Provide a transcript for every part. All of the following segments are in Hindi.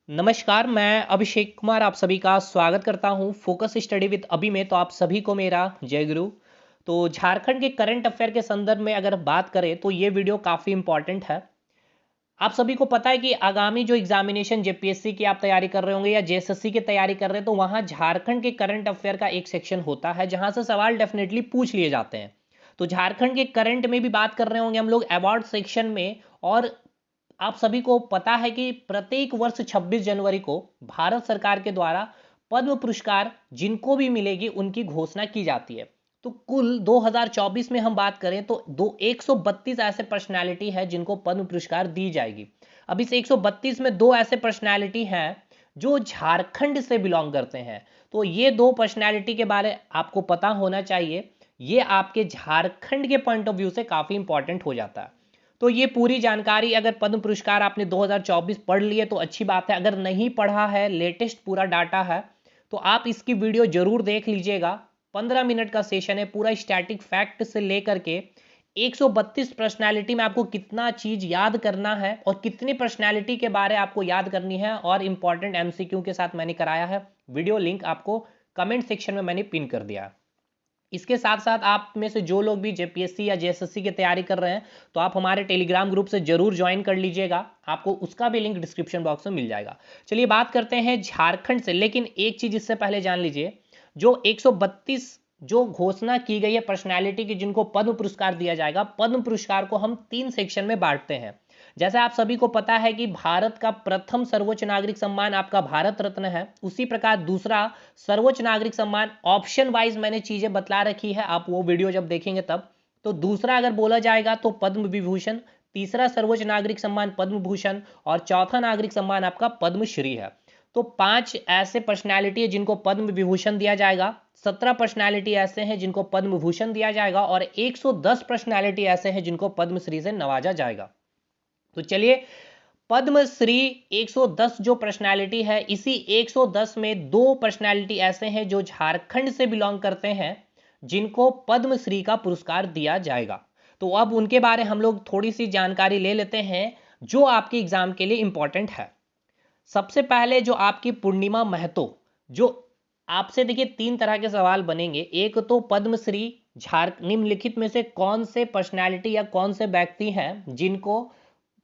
नमस्कार, मैं अभिषेक कुमार आप सभी का स्वागत करता हूँ फोकस स्टडी विद अभी में। तो आप सभी को मेरा जय गुरु। तो झारखंड के करंट अफेयर के संदर्भ में अगर बात करें तो ये वीडियो काफ़ी इंपॉर्टेंट है। आप सभी को पता है कि आगामी जो एग्जामिनेशन जेपीएससी की आप तैयारी कर रहे होंगे या जेएसएससी की तैयारी कर रहे हैं तो वहाँ झारखंड के करंट अफेयर का एक सेक्शन होता है जहाँ से सवाल डेफिनेटली पूछ लिए जाते हैं। तो झारखंड के करंट में भी बात कर रहे होंगे हम लोग अवार्ड सेक्शन में। और आप सभी को पता है कि प्रत्येक वर्ष 26 जनवरी को भारत सरकार के द्वारा पद्म पुरस्कार जिनको भी मिलेगी उनकी घोषणा की जाती है। तो कुल 2024 में हम बात करें तो 132 ऐसे पर्सनालिटी है जिनको पद्म पुरस्कार दी जाएगी। अब इस 132 में दो ऐसे पर्सनालिटी हैं जो झारखंड से बिलोंग करते हैं। तो ये दो पर्सनालिटी के बारे आपको पता होना चाहिए। ये आपके झारखंड के पॉइंट ऑफ व्यू से काफ़ी इंपॉर्टेंट हो जाता है। तो ये पूरी जानकारी अगर पद्म पुरस्कार आपने 2024 पढ़ लिए तो अच्छी बात है। अगर नहीं पढ़ा है, लेटेस्ट पूरा डाटा है तो आप इसकी वीडियो जरूर देख लीजिएगा। 15 मिनट का सेशन है, पूरा स्टैटिक फैक्ट से लेकर के 132 पर्सनैलिटी में आपको कितना चीज याद करना है और कितनी पर्सनैलिटी के बारे आपको याद करनी है और इंपॉर्टेंट एमसीक्यू के साथ मैंने कराया है। वीडियो लिंक आपको कमेंट सेक्शन में मैंने पिन कर दिया है। इसके साथ साथ आप में से जो लोग भी जेपीएससी या जेएसएससी की तैयारी कर रहे हैं तो आप हमारे टेलीग्राम ग्रुप से जरूर ज्वाइन कर लीजिएगा। आपको उसका भी लिंक डिस्क्रिप्शन बॉक्स में मिल जाएगा। चलिए बात करते हैं झारखंड से, लेकिन एक चीज इससे पहले जान लीजिए। जो 132 जो घोषणा की गई है पर्सनैलिटी की जिनको पद्म पुरस्कार दिया जाएगा, पद्म पुरस्कार को हम 3 सेक्शन में बांटते हैं। जैसे आप सभी को पता है कि भारत का प्रथम सर्वोच्च नागरिक सम्मान आपका भारत रत्न है, उसी प्रकार दूसरा सर्वोच्च नागरिक सम्मान ऑप्शन वाइज मैंने चीजें बतला रखी है, आप वो वीडियो जब देखेंगे तब। तो दूसरा अगर बोला जाएगा तो पद्म विभूषण, तीसरा सर्वोच्च नागरिक सम्मान पद्म भूषण और चौथा नागरिक सम्मान आपका पद्मश्री है। तो 5 ऐसे पर्सनैलिटी है जिनको पद्म विभूषण दिया जाएगा, 17 पर्सनैलिटी ऐसे हैं जिनको पद्म भूषण दिया जाएगा और 110 पर्सनैलिटी ऐसे हैं जिनको पद्मश्री से नवाजा जाएगा। तो चलिए पद्मश्री 110 जो पर्सनालिटी है, इसी 110 में दो पर्सनालिटी ऐसे हैं जो झारखंड से बिलोंग करते हैं जिनको पद्मश्री का पुरस्कार दिया जाएगा। तो अब उनके बारे हम लोग थोड़ी सी जानकारी ले लेते हैं जो आपके एग्जाम के लिए इंपॉर्टेंट है। सबसे पहले जो आपकी पूर्णिमा महतो, जो आपसे देखिए 3 तरह के सवाल बनेंगे। एक तो पद्मश्री निम्नलिखित में से कौन से पर्सनालिटी या कौन से व्यक्ति हैं जिनको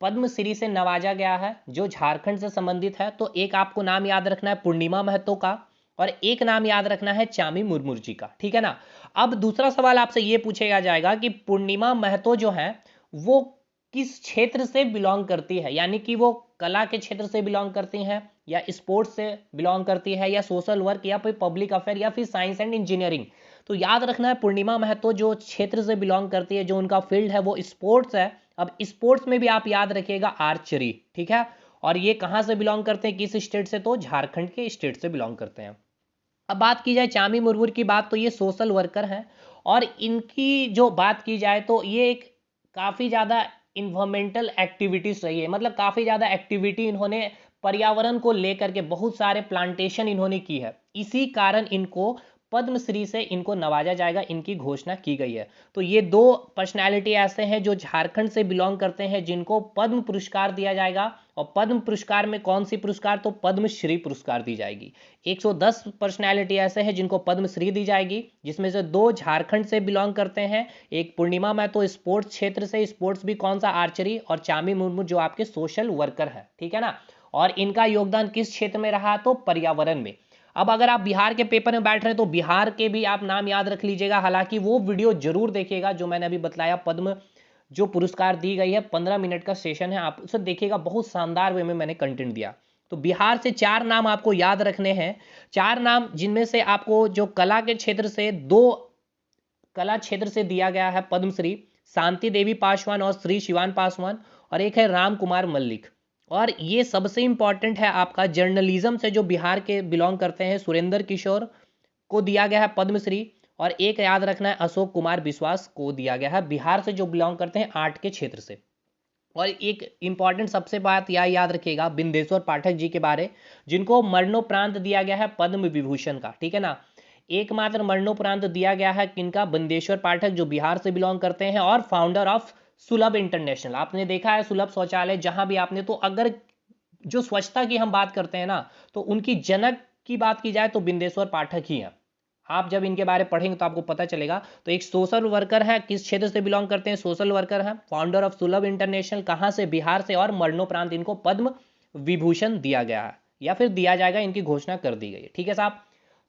पद्मश्री से नवाजा गया है जो झारखंड से संबंधित है। तो एक आपको नाम याद रखना है पूर्णिमा महतो का और एक नाम याद रखना है चामी मुर्मू जी का, ठीक है ना। अब दूसरा सवाल आपसे ये पूछेगा जाएगा कि पूर्णिमा महतो जो है वो किस क्षेत्र से बिलोंग करती है, यानी कि वो कला के क्षेत्र से बिलोंग करती हैं या स्पोर्ट्स से बिलोंग करती है या सोशल वर्क या फिर पब्लिक अफेयर या फिर साइंस एंड इंजीनियरिंग। तो याद रखना है पूर्णिमा महतो जो क्षेत्र से बिलोंग करती है, जो उनका फील्ड है वो स्पोर्ट्स है। अब स्पोर्ट्स में भी आप याद रखिएगा आर्चरी, ठीक है। और ये कहाँ से बिलोंग करते हैं, किस स्टेट से, तो झारखंड के स्टेट से बिलोंग करते हैं। अब बात की जाए चामी मुर्मू की बात तो ये सोशल वर्कर हैं और इनकी जो बात की जाए तो ये एक काफ़ी ज़्यादा इन्वायरमेंटल एक्टिविटीज़ रही है, मतलब काफ़ी ज़्यादा एक्टिविटी इन्होंने पर्यावरण को लेकर के बहुत सारे प्लांटेशन इन्होंने की है। इसी कारण इनको पद्मश्री से इनको नवाजा जाएगा, इनकी घोषणा की गई है। तो ये दो पर्सनालिटी ऐसे हैं जो झारखंड से बिलोंग करते हैं जिनको पद्म पुरस्कार दिया जाएगा। और पद्म पुरस्कार में कौन सी पुरस्कार, तो पद्मश्री पुरस्कार दी जाएगी। 110 पर्सनालिटी ऐसे हैं जिनको पद्मश्री दी जाएगी, जिसमें से दो झारखंड से बिलोंग करते हैं। एक पूर्णिमा में तो स्पोर्ट्स क्षेत्र से, स्पोर्ट्स भी कौन सा, आर्चरी, और चामी मुर्मू जो आपके सोशल वर्कर है, ठीक है ना। और इनका योगदान किस क्षेत्र में रहा, तो पर्यावरण में। अब अगर आप बिहार के पेपर में बैठ रहे हैं तो बिहार के भी आप नाम याद रख लीजिएगा। हालांकि वो वीडियो जरूर देखिएगा जो मैंने अभी बतलाया, पद्म जो पुरस्कार दी गई है, 15 मिनट का सेशन है, आप उसे देखिएगा। बहुत शानदार वे में मैंने कंटेंट दिया। तो बिहार से 4 नाम आपको याद रखने हैं, 4 नाम जिनमें से आपको जो कला के क्षेत्र से, 2 कला क्षेत्र से दिया गया है पद्मश्री, शांति देवी पासवान और श्री शिवान पासवान, और एक है राम कुमार मल्लिक। और ये सबसे इंपॉर्टेंट है आपका जर्नलिज्म से जो बिहार के बिलोंग करते हैं, सुरेंद्र किशोर को दिया गया है पद्मश्री। और एक याद रखना है अशोक कुमार विश्वास को दिया गया है, बिहार से जो बिलोंग करते हैं आर्ट के क्षेत्र से। और एक इंपॉर्टेंट सबसे बात यह याद रखिएगा बिंदेश्वर पाठक जी के बारे, जिनको मरणोपरांत दिया गया है पद्म विभूषण का, ठीक है ना। एकमात्र मरणोपरांत दिया गया है किनका, बिंदेश्वर पाठक जो बिहार से बिलोंग करते हैं और फाउंडर ऑफ सुलभ इंटरनेशनल। आपने देखा है सुलभ शौचालय, जहां भी आपने, तो अगर जो स्वच्छता की हम बात करते हैं ना, तो उनकी जनक की बात की जाए तो बिंदेश्वर पाठक ही हैं। आप जब इनके बारे में पढ़ेंगे तो आपको पता चलेगा। तो एक सोशल वर्कर है, किस क्षेत्र से बिलोंग करते हैं, सोशल वर्कर है, फाउंडर ऑफ सुलभ इंटरनेशनल, कहाँ से, बिहार से, और मरणोपरांत इनको पद्म विभूषण दिया गया है या फिर दिया जाएगा, इनकी घोषणा कर दी गई है। ठीक है साहब।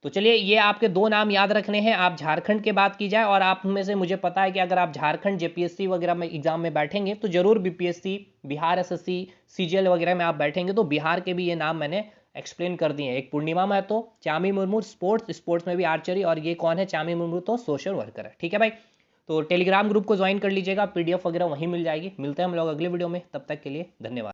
तो चलिए, ये आपके दो नाम याद रखने हैं। आप झारखंड के बात की जाए, और आप में से मुझे पता है कि अगर आप झारखंड जेपीएससी वगैरह में एग्जाम में बैठेंगे तो जरूर बीपीएससी, बिहार एसएससी, सीजीएल वगैरह में आप बैठेंगे तो बिहार के भी ये नाम मैंने एक्सप्लेन कर दिए हैं। एक पूर्णिमा महतो, चामी मुर्मू स्पोर्ट्स में भी आर्चरी, और ये कौन है, चामी मुर्मू तो सोशल वर्कर है। ठीक है भाई। तो टेलीग्राम ग्रुप को ज्वाइन कर लीजिएगा, पीडीएफ वगैरह वहीं मिल जाएगी। मिलते हैं हम लोग अगले वीडियो में, तब तक के लिए धन्यवाद।